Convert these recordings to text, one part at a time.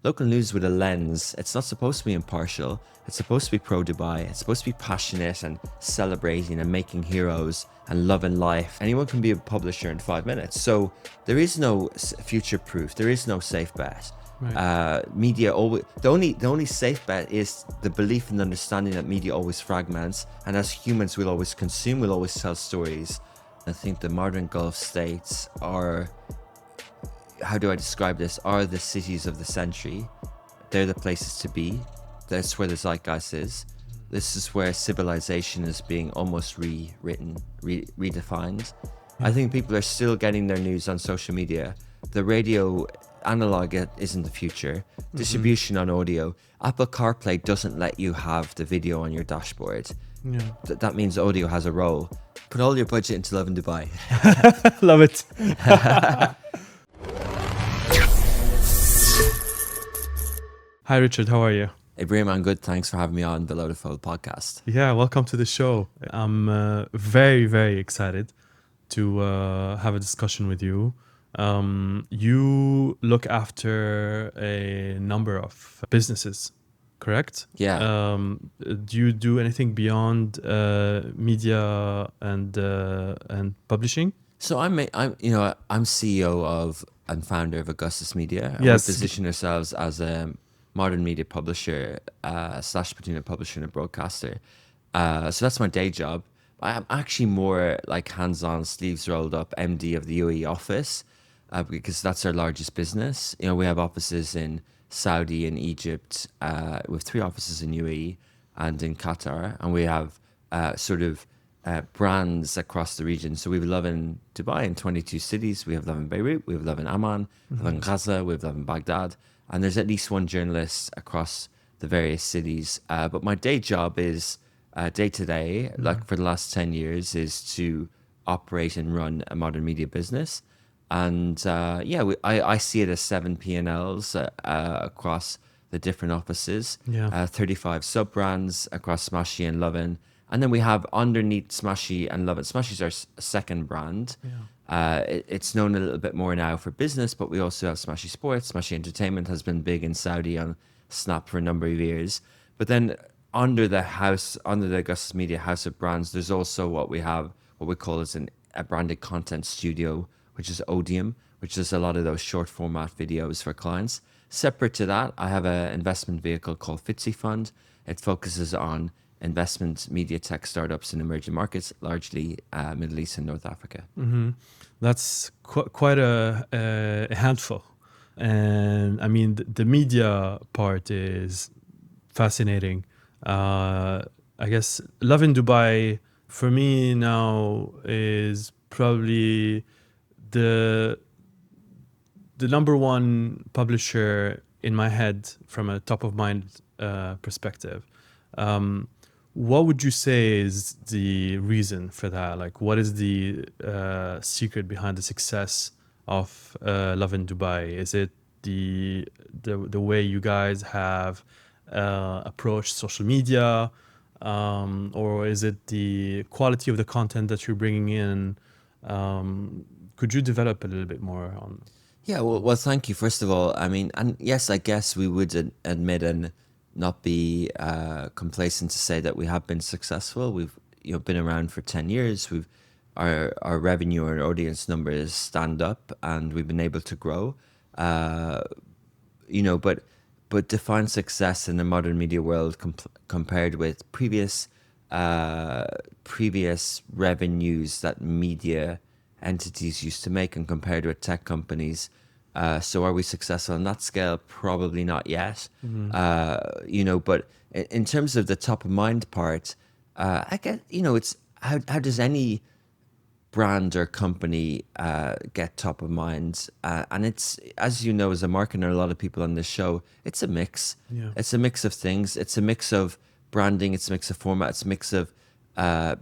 Local news with a lens. It's not supposed to be impartial. It's supposed to be pro-Dubai. It's supposed to be passionate and celebrating and making heroes and loving life. Anyone can be a publisher in 5 minutes. So there is no future proof. There is no safe bet. Right. Media always the only safe bet is the belief and understanding that media always fragments, and as humans we'll always consume, we'll always tell stories. I think the modern Gulf states are, how do I describe this, are the cities of the century. They're the places to be. That's where the zeitgeist is. This is where civilization is being almost rewritten, redefined. I think people are still getting their news on social media. The radio analog isn't the future. Distribution on audio. Apple CarPlay doesn't let you have the video on your dashboard. Yeah. That means audio has a role. Put all your budget into Lovin Dubai. Love it. Hi, Richard. How are you? Ibrahim, I'm good. Thanks for having me on the Below the Fold podcast. Yeah, welcome to the show. I'm very, very excited to have a discussion with you. You look after a number of businesses, correct? Yeah. Do you do anything beyond media and publishing? So I'm CEO of and founder of Augustus Media. And Yes. We position ourselves as a modern media publisher / between a publisher and a broadcaster. So that's my day job. I'm actually more like hands-on, sleeves rolled up MD of the UAE office because that's our largest business. You know, we have offices in Saudi and Egypt. We have 3 offices in UAE and in Qatar, and we have brands across the region. So we have Lovin Dubai in 22 cities. We have Lovin Beirut. We have Lovin Amman. We have Lovin Gaza. We have Lovin Baghdad. And there's at least one journalist across the various cities. But my day job is day to day, like for the last 10 years, is to operate and run a modern media business. And I see it as 7 P&Ls across the different offices, Yeah. 35 sub-brands across Smashy and Lovin. And then we have underneath Smashy and Lovin. Smashy's our second brand. It's known a little bit more now for business, but we also have Smashy Sports. Smashy Entertainment has been big in Saudi on Snap for a number of years. But then under the Augustus Media house of brands, there's also what we call as a branded content studio, which is Odium, which is a lot of those short format videos for clients. Separate to that, I have an investment vehicle called Fitzy Fund. It focuses on investment media tech startups in emerging markets, largely Middle East and North Africa. That's quite a handful. And I mean, the media part is fascinating. I guess Lovin Dubai for me now is probably the number one publisher in my head from a top of mind perspective. What would you say is the reason for that? Like, what is the secret behind the success of Lovin Dubai? Is it the way you guys have approached social media, or is it the quality of the content that you're bringing in? Could you develop a little bit more on? Yeah, well, thank you. First of all, I mean, and yes, I guess we would admit and not be complacent to say that we have been successful. We've been around for 10 years. Our revenue and audience numbers stand up, and we've been able to grow. But define success in the modern media world compared with previous revenues that media entities used to make, and compared with tech companies. So are we successful on that scale? Probably not yet. But in terms of the top of mind part, I get, it's how does any brand or company get top of mind? And it's, as you know, as a marketer, a lot of people on this show, it's a mix. Yeah. It's a mix of things. It's a mix of branding. It's a mix of format. It's a mix of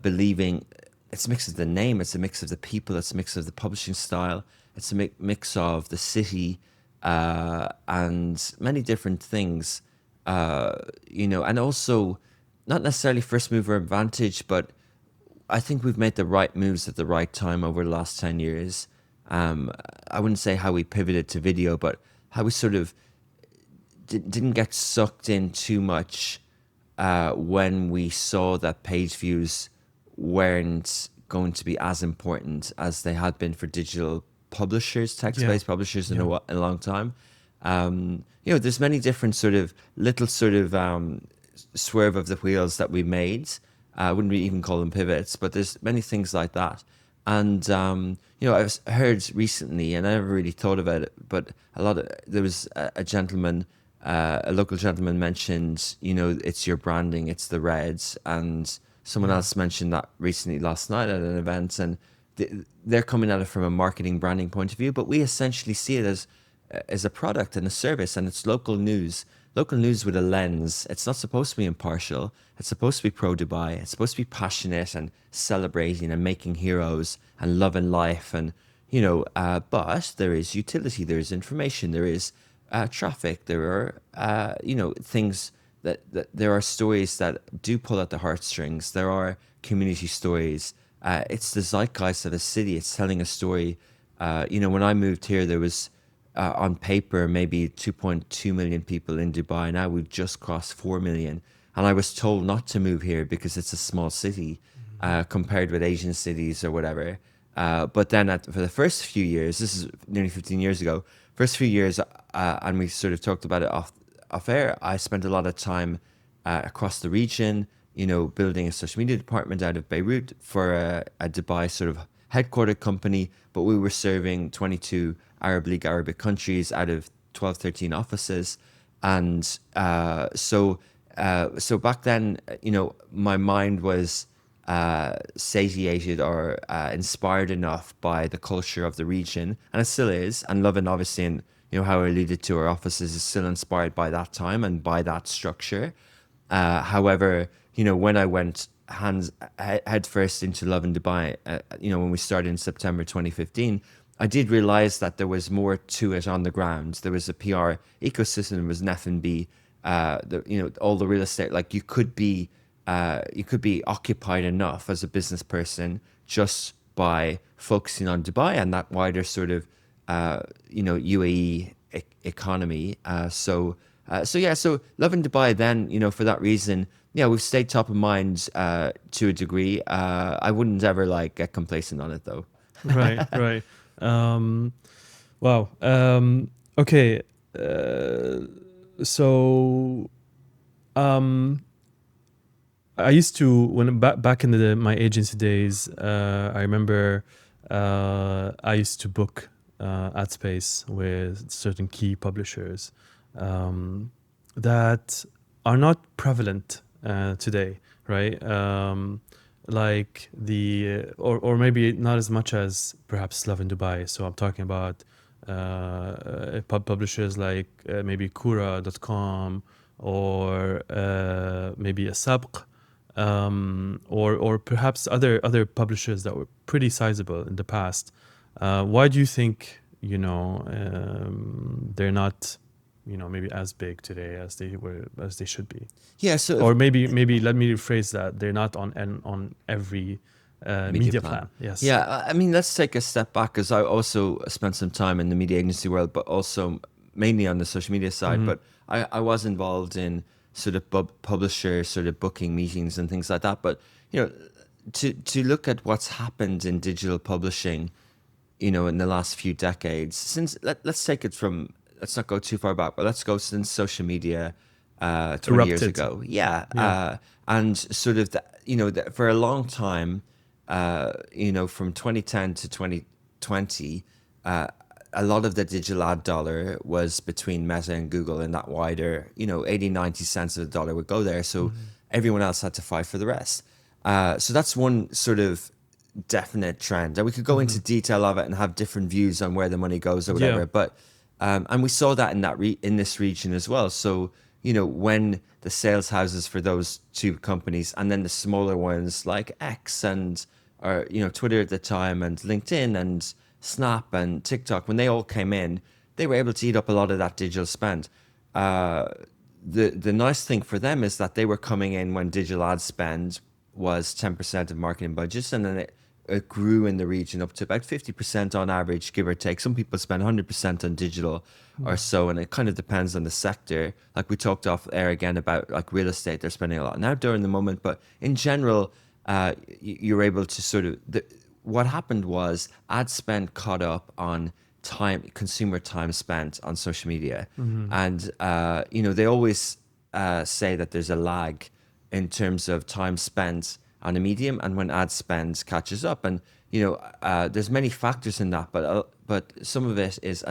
believing. It's a mix of the name. It's a mix of the people. It's a mix of the publishing style. It's a mix of the city and many different things, and also not necessarily first mover advantage, but I think we've made the right moves at the right time over the last 10 years. I wouldn't say how we pivoted to video, but how we sort of didn't get sucked in too much when we saw that page views weren't going to be as important as they had been for digital publishers, text-based publishers in a long time. There's many different sort of little sort of swerve of the wheels that we made. I wouldn't even call them pivots, but there's many things like that. And I've heard recently, and I never really thought about it, but there was a gentleman, a local gentleman mentioned, it's your branding, it's the reds, and someone else mentioned that recently last night at an event, and they're coming at it from a marketing branding point of view, but we essentially see it as a product and a service, and it's local news with a lens. It's not supposed to be impartial. It's supposed to be pro Dubai. It's supposed to be passionate and celebrating and making heroes and loving life. And, but there is utility, there is information, there is traffic, there are, things that there are stories that do pull at the heartstrings. There are community stories. It's the zeitgeist of a city. It's telling a story. When I moved here, there was, on paper, maybe 2.2 million people in Dubai. Now we've just crossed 4 million. And I was told not to move here because it's a small city compared with Asian cities or whatever. But then for the first few years, this is nearly 15 years ago, first few years, and we sort of talked about it off air, I spent a lot of time across the region, building a social media department out of Beirut for a Dubai sort of headquartered company, but we were serving 22 Arab League Arabic countries out of 12, 13 offices. And so back then, my mind was satiated or inspired enough by the culture of the region, and it still is. And Lovin, obviously, and how I alluded to our offices, is still inspired by that time and by that structure. However, when I went head first into Lovin Dubai, when we started in September 2015, I did realize that there was more to it on the ground. There was a PR ecosystem, there was an F&B, all the real estate. Like you could be occupied enough as a business person just by focusing on Dubai and that wider sort of UAE economy. So Lovin Dubai then, for that reason, we've stayed top of mind to a degree. I wouldn't ever get complacent on it though. Right. Wow. Okay. So I used to, when back in my agency days, I remember I used to book ad space with certain key publishers that are not prevalent today, right? Like or maybe not as much as perhaps Lovin Dubai. So I'm talking about publishers like maybe Kura.com or maybe a Sabq, or perhaps other publishers that were pretty sizable in the past. Why do you think they're not maybe as big today as they should be? Yeah. So or maybe let me rephrase that, they're not on every media plan. Yes. Yeah. I mean, let's take a step back, because I also spent some time in the media agency world, but also mainly on the social media side. But I was involved in sort of publisher sort of booking meetings and things like that. But to look at what's happened in digital publishing, in the last few decades, since let's take it from, let's not go too far back, but let's go since social media 20 years ago. Yeah. And sort of for a long time, from 2010 to 2020, a lot of the digital ad dollar was between Meta and Google, and that wider, 80, 90 cents of the dollar would go there. So everyone else had to fight for the rest. So that's one sort of definite trend. And we could go into detail of it and have different views on where the money goes or whatever. Yeah. But and we saw that in this region as well. So, when the sales houses for those two companies, and then the smaller ones like X and Twitter at the time, and LinkedIn and Snap and TikTok, when they all came in, they were able to eat up a lot of that digital spend. The nice thing for them is that they were coming in when digital ad spend was 10% of marketing budgets, and then it grew in the region up to about 50% on average, give or take. Some people spend 100% on digital or so, and it kind of depends on the sector. Like we talked off air again about like real estate, they're spending a lot on outdoor in the moment, but in general, you're able to sort of, what happened was ad spend caught up on consumer time spent on social media. And, they always say that there's a lag in terms of time spent on a medium and when ad spend catches up. And, there's many factors in that, but some of it is,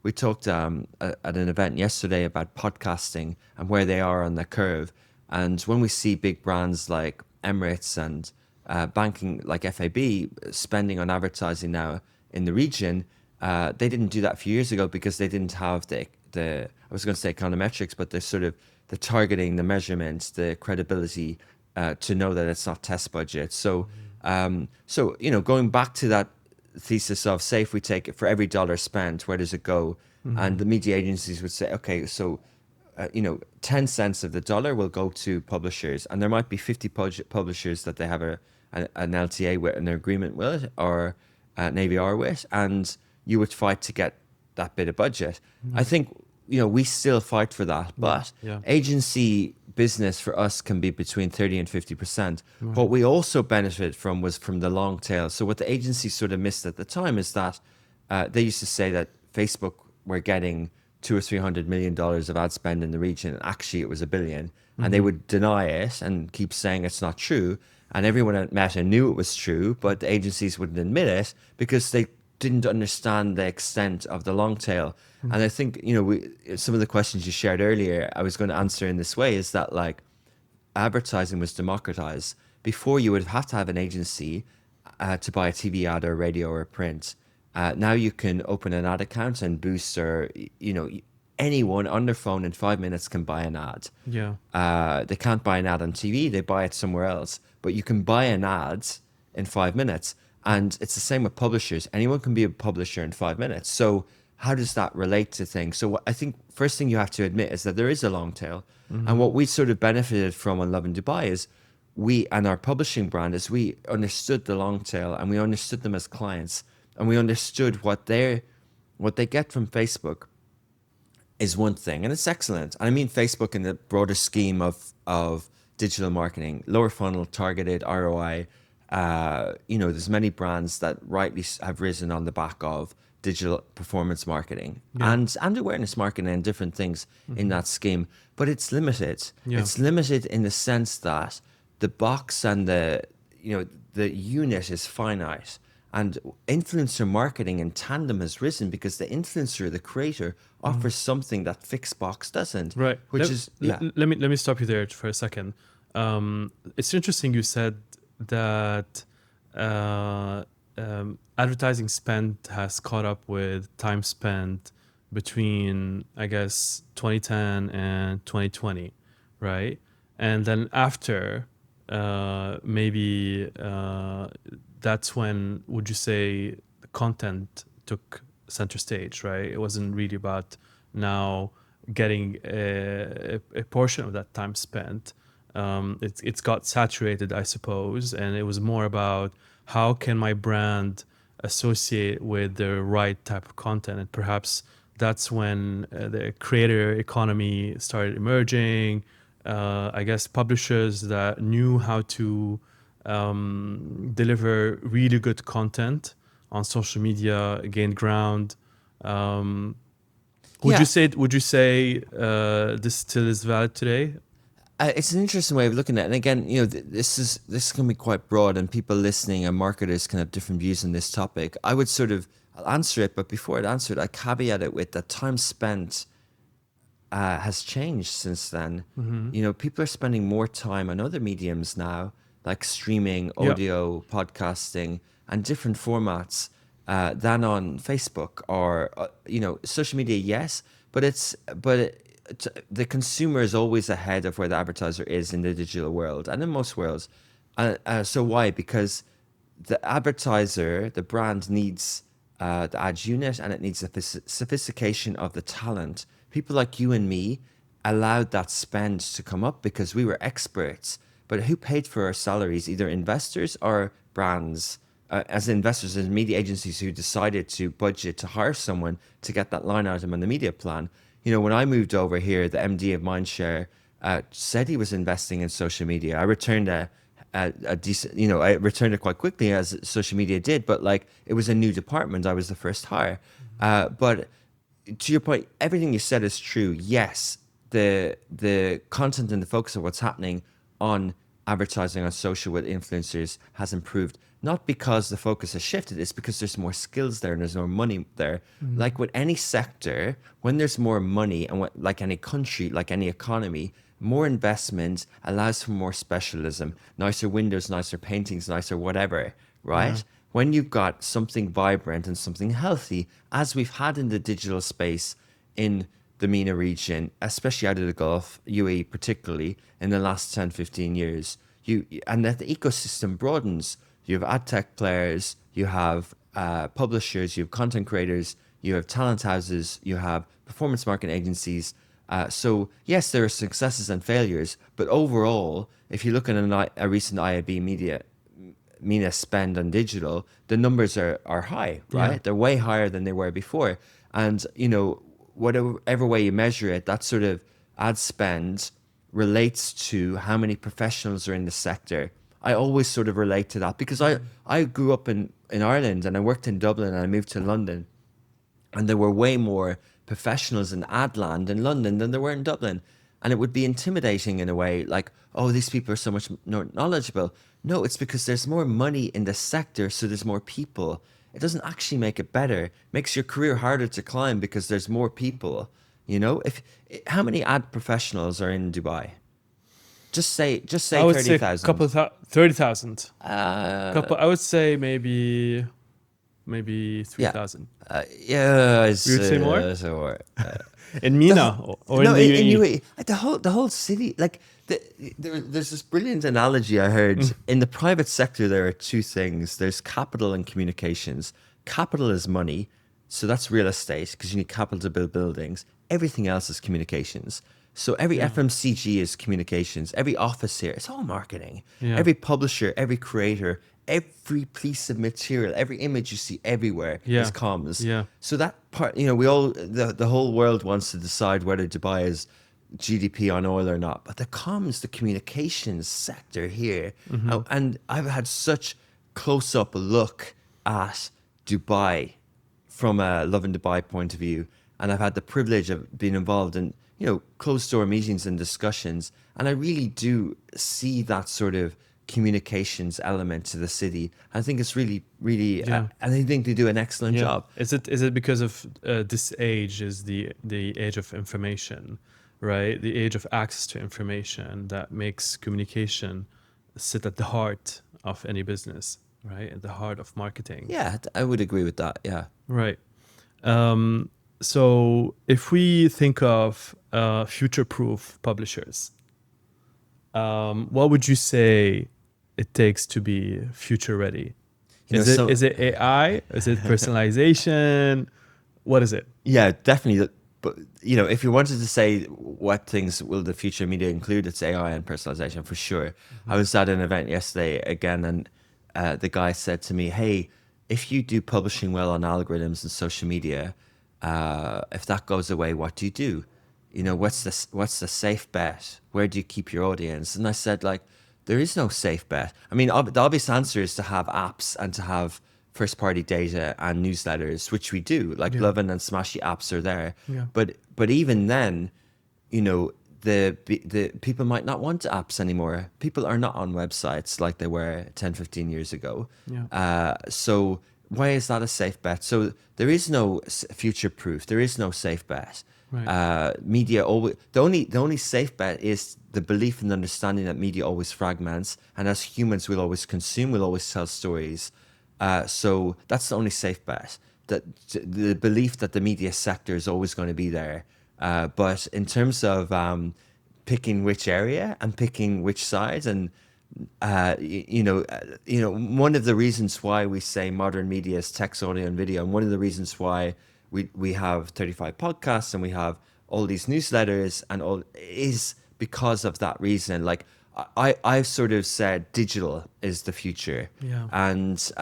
we talked at an event yesterday about podcasting and where they are on the curve. And when we see big brands like Emirates and banking like FAB spending on advertising now in the region, they didn't do that a few years ago because they didn't have the I was going to say econometrics, but the sort of the targeting, the measurements, the credibility to know that it's not test budget. So, going back to that thesis of, say, if we take it for every dollar spent, where does it go? And the media agencies would say, okay, so 10 cents of the dollar will go to publishers, and there might be 50 publishers that they have an LTA with, an agreement with, or an AVR with, and you would fight to get that bit of budget. I think we still fight for that, but agency business for us can be between 30 and 50%. What we also benefited from was from the long tail. So what the agency sort of missed at the time is that they used to say that Facebook were getting $200 or $300 million of ad spend in the region, and actually it was $1 billion, and they would deny it and keep saying it's not true. And everyone at Meta knew it was true, but the agencies wouldn't admit it because they didn't understand the extent of the long tail. And I think, some of the questions you shared earlier, I was going to answer in this way, is that like advertising was democratized. Before, you would have to have an agency to buy a TV ad or radio or print. Now you can open an ad account and boost, or, anyone on their phone in 5 minutes can buy an ad. They can't buy an ad on TV, they buy it somewhere else. But you can buy an ad in 5 minutes. And it's the same with publishers. Anyone can be a publisher in 5 minutes. So how does that relate to things? So I think first thing you have to admit is that there is a long tail. And what we sort of benefited from on Lovin Dubai is we, and our publishing brand, is we understood the long tail, and we understood them as clients, and we understood what they get from Facebook is one thing, and it's excellent. And I mean Facebook in the broader scheme of digital marketing, lower funnel, targeted ROI. There's many brands that rightly have risen on the back of digital performance marketing and awareness marketing and different things in that scheme, but it's limited. It's limited in the sense that the box and the unit is finite, and influencer marketing in tandem has risen because the influencer, the creator, offers something that fixed box doesn't. Right. Let me stop you there for a second. It's interesting you said that advertising spend has caught up with time spent between, I guess, 2010 and 2020, right? And then after, maybe that's when, would you say, the content took center stage, right? It wasn't really about now getting a portion of that time spent. It's got saturated, I suppose, and it was more about how can my brand associate with the right type of content, and perhaps that's when the creator economy started emerging. I guess publishers that knew how to deliver really good content on social media gained ground. Would you say this still is valid today? It's an interesting way of looking at it. And again, this can be quite broad, and people listening and marketers can have different views on this topic. I would I'll answer it, but before I answer it, I caveat it with that time spent has changed since then. People are spending more time on other mediums now, like streaming, audio, podcasting, and different formats than on Facebook or social media. Yes, but the consumer is always ahead of where the advertiser is in the digital world and in most worlds. So why? Because the advertiser, the brand, needs the ad unit, and it needs the sophistication of the talent. People like you and me allowed that spend to come up because we were experts. But who paid for our salaries? Either investors or brands as investors and media agencies who decided to budget to hire someone to get that line item on the media plan. When I moved over here, the MD of Mindshare said he was investing in social media. I returned a decent, I returned it quite quickly as social media did, but like it was a new department. I was the first hire. But to your point, everything you said is true. Yes, the content and the focus of what's happening on advertising on social with influencers has improved. Not because the focus has shifted, it's because there's more skills there and there's more money there. Like with any sector, when there's more money and like any country, like any economy, more investment allows for more specialism, nicer windows, nicer paintings, nicer whatever, right? Yeah. When you've got something vibrant and something healthy, as we've had in the digital space in the MENA region, especially out of the Gulf, UAE particularly, in the last 10, 15 years, and that the ecosystem broadens. You have ad tech players, you have publishers, you have content creators, you have talent houses, you have performance marketing agencies. So yes, there are successes and failures, but overall, if you look at a recent IAB MENA spend on digital, the numbers are high, right? Yeah. They're way higher than they were before. And, whatever way you measure it, that sort of ad spend relates to how many professionals are in the sector. I always sort of relate to that because I grew up in Ireland and I worked in Dublin and I moved to London, and there were way more professionals in ad land in London than there were in Dublin. And it would be intimidating in a way, like, oh, these people are so much more knowledgeable. No, it's because there's more money in the sector, so there's more people. It doesn't actually make it better. It makes your career harder to climb because there's more people. How many ad professionals are in Dubai? Just say 30,000. I would say 30,000. I would say maybe 3,000. Yeah, you would say more. So, in MENA or in the UAE? The whole city, like there's this brilliant analogy I heard. In the private sector, there are two things. There's capital and communications. Capital is money, so that's real estate because you need capital to build buildings. Everything else is communications. So every FMCG is communications. Every office here, it's all marketing. Yeah. Every publisher, every creator, every piece of material, every image you see everywhere is comms. Yeah. So that part, the whole world wants to decide whether Dubai is GDP on oil or not. But the comms, the communications sector here, and I've had such close-up look at Dubai from a Lovin Dubai point of view, and I've had the privilege of being involved in closed-door meetings and discussions, and I really do see that sort of communications element to the city. I think it's really, really, and I think they do an excellent job. Is it because of this age is the age of information, right? The age of access to information that makes communication sit at the heart of any business, right? At the heart of marketing. Yeah, I would agree with that. Yeah. Right. So if we think of future-proof publishers, what would you say it takes to be future-ready? Is it AI? Is it personalization? What is it? Yeah, definitely. But if you wanted to say what things will the future media include, it's AI and personalization for sure. I was at an event yesterday again, and the guy said to me, "Hey, if you do publishing well on algorithms and social media, if that goes away, what do you do? What's the safe bet? Where do you keep your audience?" And I said, like, there is no safe bet. I mean, the obvious answer is to have apps and to have first-party data and newsletters, which we do. Like Lovin and Smashy apps are there. Yeah. But even then, the people might not want apps anymore. People are not on websites like they were 10, 15 years ago. Yeah. So why is that a safe bet? So there is no future proof. There is no safe bet. Right. Media always, the only safe bet is the belief and understanding that media always fragments, and as humans we'll always consume, we'll always tell stories. So that's the only safe bet. That the belief that the media sector is always going to be there. But in terms of picking which area and picking which side, and one of the reasons why we say modern media is text, audio, and video, and one of the reasons why we have 35 podcasts and we have all these newsletters and all is because of that reason. Like, I've sort of said digital is the future, Yeah. and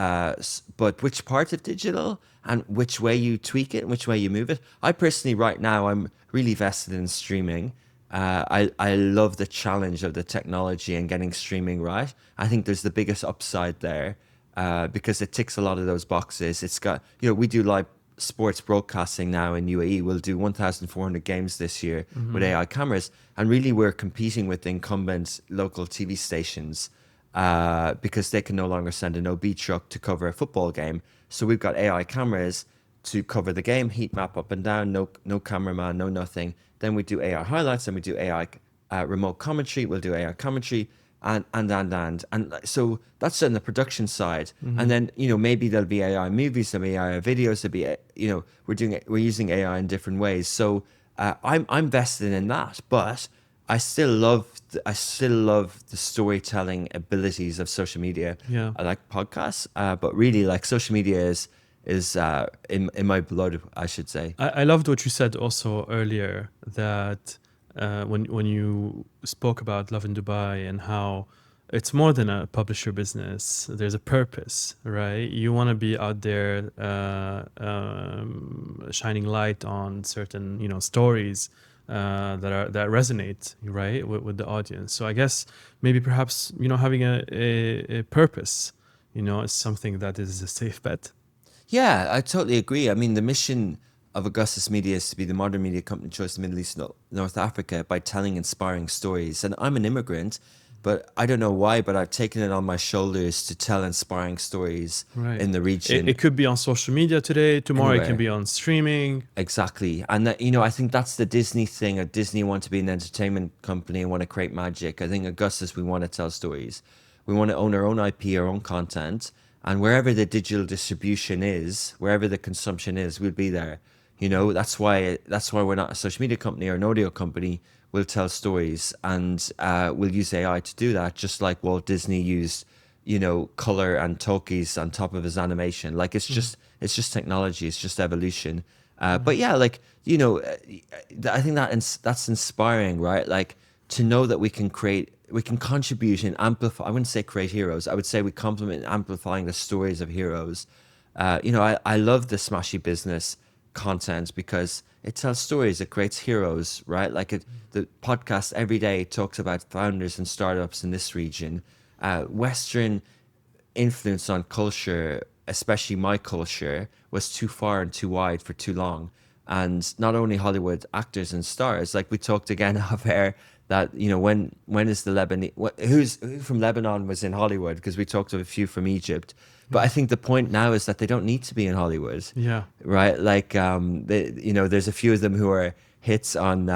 but which part of digital and which way you tweak it and which way you move it. I personally, right now, I'm really vested in streaming. I love the challenge of the technology and getting streaming right. I think there's the biggest upside there because it ticks a lot of those boxes. It's got, we do live sports broadcasting now in UAE. We'll do 1,400 games this year with AI cameras. And really, we're competing with incumbent local TV stations because they can no longer send an OB truck to cover a football game. So we've got AI cameras to cover the game, heat map up and down, no cameraman, no nothing. Then we do AI highlights and we do AI remote commentary. We'll do AI commentary and so that's on the production side. And then maybe there'll be AI movies, there'll be AI videos, there'll be we're using AI in different ways. So I'm vested in that, but I still love the storytelling abilities of social media. Yeah. I like podcasts, but really, like, social media is in my blood, I should say. I loved what you said also earlier, that when you spoke about Lovin Dubai and how it's more than a publisher business. There's a purpose, right? You want to be out there shining light on certain stories that resonate, right, with the audience. So I guess maybe perhaps having a purpose is something that is a safe bet. Yeah, I totally agree. I mean, the mission of Augustus Media is to be the modern media company choice in Middle East and North Africa by telling inspiring stories. And I'm an immigrant, but I don't know why, but I've taken it on my shoulders to tell inspiring stories in the region. It could be on social media today. Tomorrow Anywhere. It can be on streaming. Exactly. And that, I think that's the Disney thing. Disney want to be an entertainment company and want to create magic. I think Augustus, we want to tell stories. We want to own our own IP, our own content. And wherever the digital distribution is, wherever the consumption is, we'll be there. That's why we're not a social media company or an audio company. We'll tell stories, and we'll use AI to do that, just like Walt Disney used, color and talkies on top of his animation. Like, it's just technology, it's just evolution. But yeah, like, I think that's inspiring, right? Like, to know that we can contribute and amplify. I wouldn't say create heroes. I would say we complement amplifying the stories of heroes. I love the Smashy Business content because it tells stories, it creates heroes, right? Like, the podcast every day talks about founders and startups in this region. Western influence on culture, especially my culture, was too far and too wide for too long. And not only Hollywood actors and stars, like we talked again off air, that when is the Lebanese, who from Lebanon was in Hollywood, because we talked to a few from Egypt. But I think the point now is that they don't need to be in Hollywood. Yeah. Right. Like, there's a few of them who are hits on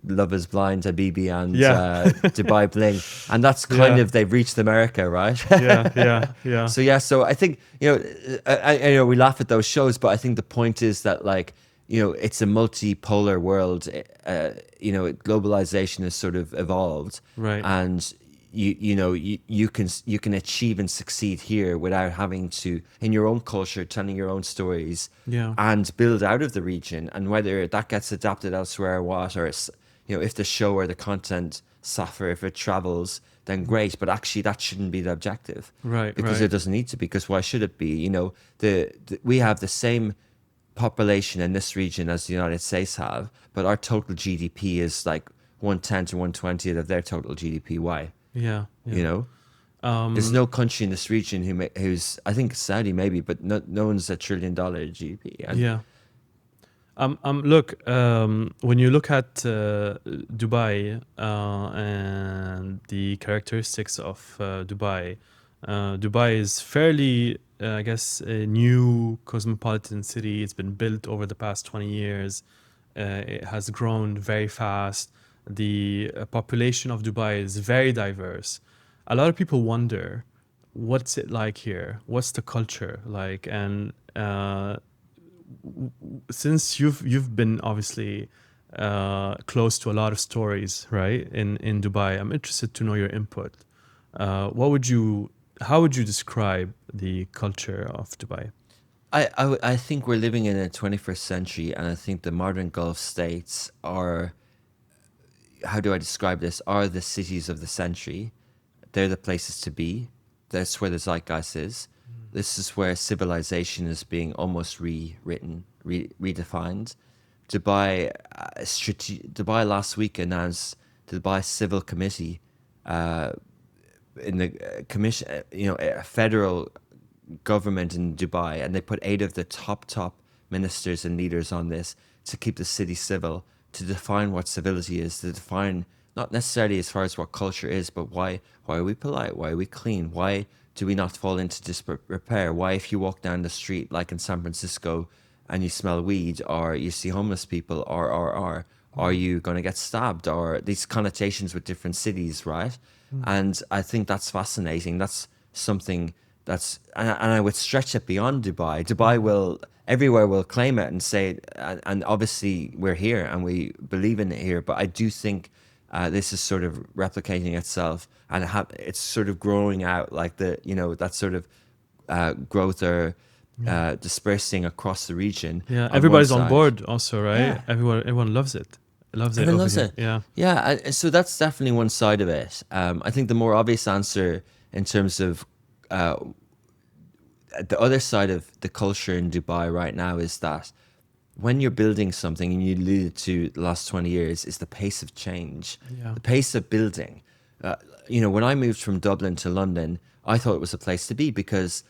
Love Is Blind, Habibi, and Dubai Bling, and that's kind of, they've reached America, right? Yeah. So I think I know we laugh at those shows, but I think the point is that, like, it's a multipolar world. Globalization has sort of evolved, Right. and you can achieve and succeed here without having to, in your own culture, telling your own stories, and build out of the region. And whether that gets adapted elsewhere or what, or it's, if the show or the content suffer, if it travels, then great. But actually, that shouldn't be the objective, Right? Because it doesn't need to be. Because why should it be? We have the same population in this region as the United States have, but our total GDP is like 1/10 to 1/20 of their total GDP. Why? Yeah. There's no country in this region who's, I think Saudi maybe, but no one's $1 trillion GDP. Look, when you look at Dubai and the characteristics of Dubai, Dubai is fairly, I guess, a new cosmopolitan city. It's been built over the past 20 years. It has grown very fast. The population of Dubai is very diverse. A lot of people wonder, what's it like here? What's the culture like? And since you've been obviously close to a lot of stories, right, in Dubai, I'm interested to know your input. How would you describe the culture of Dubai? I think we're living in a 21st century, and I think the modern Gulf states are how do I describe this? Are the cities of the century. They're the places to be. That's where the zeitgeist is. This is where civilization is being almost rewritten, redefined. Dubai, Dubai last week announced the Dubai Civil Committee, in the commission, a federal government in Dubai, and they put 8 of the top ministers and leaders on this to keep the city civil, to define what civility is, to define not necessarily as far as what culture is, but why are we polite? Why are we clean? Why do we not fall into disrepair? Why, if you walk down the street like in San Francisco and you smell weed, or you see homeless people, are you going to get stabbed? Or these connotations with different cities, right? And I think that's fascinating. That's something and I would stretch it beyond Dubai. Everywhere will claim it and say, and obviously we're here and we believe in it here, but I do think this is sort of replicating itself, and it's sort of growing out, like that sort of growth or dispersing across the region. Yeah, on everybody's one on side. board also, right? Yeah. Everyone loves it. Everyone loves it. Yeah. Yeah. So that's definitely one side of it. I think the more obvious answer in terms of the other side of the culture in Dubai right now is that when you're building something, and you alluded to the last 20 years, is the pace of change, the pace of building. When I moved from Dublin to London, I thought it was a place to be because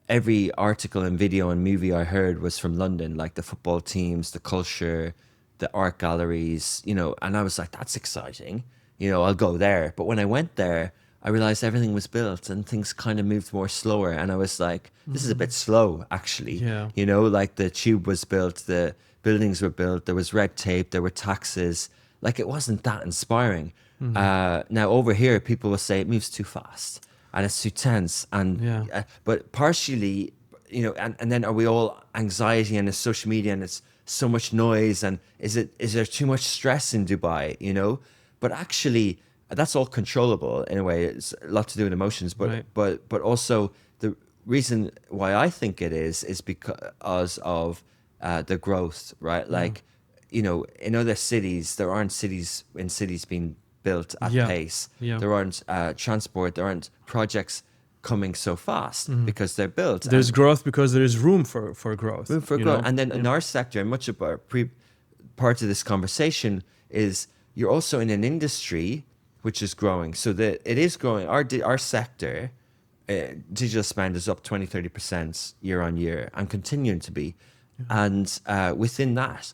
every article and video and movie I heard was from London, like the football teams, the culture, the art galleries, and I was like, that's exciting. I'll go there. But when I went there, I realized everything was built and things kind of moved more slower. And I was like, this is a bit slow, actually. Yeah. Like the tube was built, the buildings were built, there was red tape, there were taxes. Like it wasn't that inspiring. Now over here, people will say it moves too fast and it's too tense. And but partially, and then are we all anxiety and it's social media and it's so much noise, and is there too much stress in Dubai? But actually, that's all controllable in a way. It's a lot to do with emotions, but also the reason why I think it is because of the growth, right? Like, in other cities, there aren't cities being built at pace. Yeah. There aren't transport. There aren't projects coming so fast because they're built. There's growth because there is room for growth. Room for growth. And then in our sector, and much of our part of this conversation is you're also in an industry which is growing. So that it is growing. Our sector, digital spend is up 20-30% year on year and continuing to be. And within that,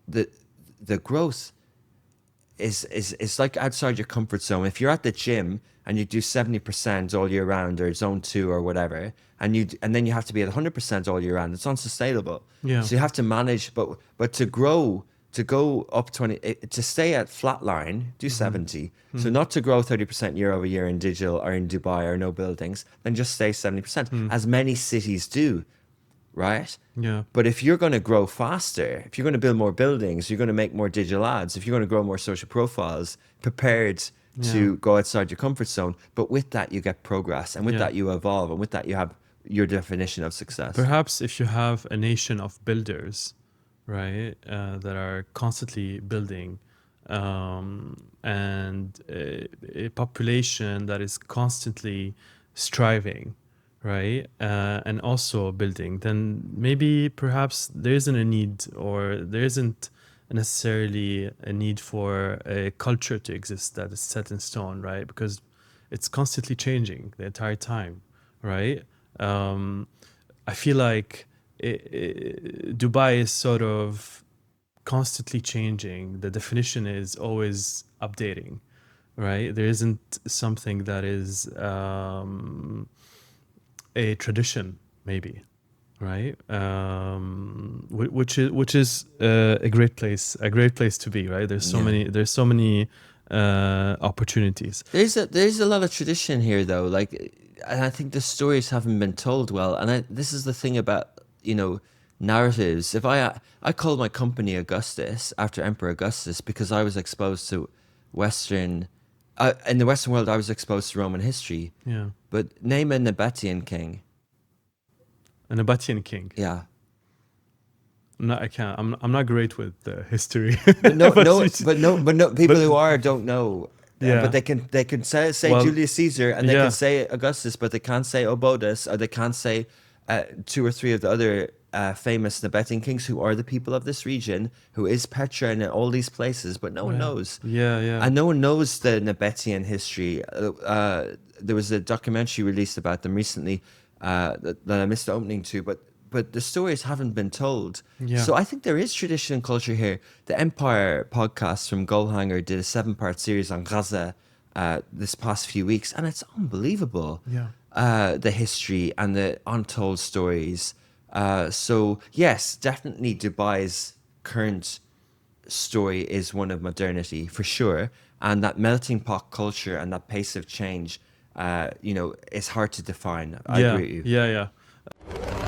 the growth is like outside your comfort zone. If you're at the gym and you do 70% all year round, or zone 2 or whatever, and then you have to be at 100% all year round, it's unsustainable. Yeah. So you have to manage, but to grow, to go up 20, to stay at flatline, do 70. So not to grow 30% year over year in digital or in Dubai or no buildings, then just stay 70%, as many cities do, right? Yeah. But if you're going to grow faster, if you're going to build more buildings, you're going to make more digital ads, if you're going to grow more social profiles, prepared to go outside your comfort zone. But with that, you get progress, and with that, you evolve, and with that, you have your definition of success. Perhaps if you have a nation of builders, right, that are constantly building, and a population that is constantly striving, right, and also building, then maybe perhaps there isn't a need, or there isn't necessarily a need for a culture to exist that is set in stone, right? Because it's constantly changing the entire time, right? I feel like Dubai is sort of constantly changing. The definition is always updating, right? There isn't something that is a tradition, maybe, right? Which is a great place to be, right? There's so many opportunities. There's a lot of tradition here, though. Like, and I think the stories haven't been told well. And this is the thing about narratives. If I called my company Augustus after Emperor Augustus because I was exposed to Western. In the Western world, I was exposed to Roman history. Yeah. But name a Nabatean king. A Nabatean king. Yeah. No, I can't. I'm not great with history. But no, But no, it's- but no, but no. People but who are don't know. But yeah. they can say Well, Julius Caesar, and they can yeah. say Augustus, but they can't say Obodas, or they can't say two or three of the other famous Nabatean kings who are the people of this region, who is Petra and all these places. But no one Yeah. knows, Yeah. Yeah. and no one knows the Nabatean history. There was a documentary released about them recently that I missed the opening to, but the stories haven't been told. Yeah. So I think there is tradition and culture here. The Empire podcast from Goalhanger did a 7-part series on Gaza this past few weeks, and it's unbelievable. Yeah. The history and the untold stories. So yes, definitely Dubai's current story is one of modernity for sure, and that melting pot culture and that pace of change, is hard to define. I Yeah. agree with you. Yeah. Yeah.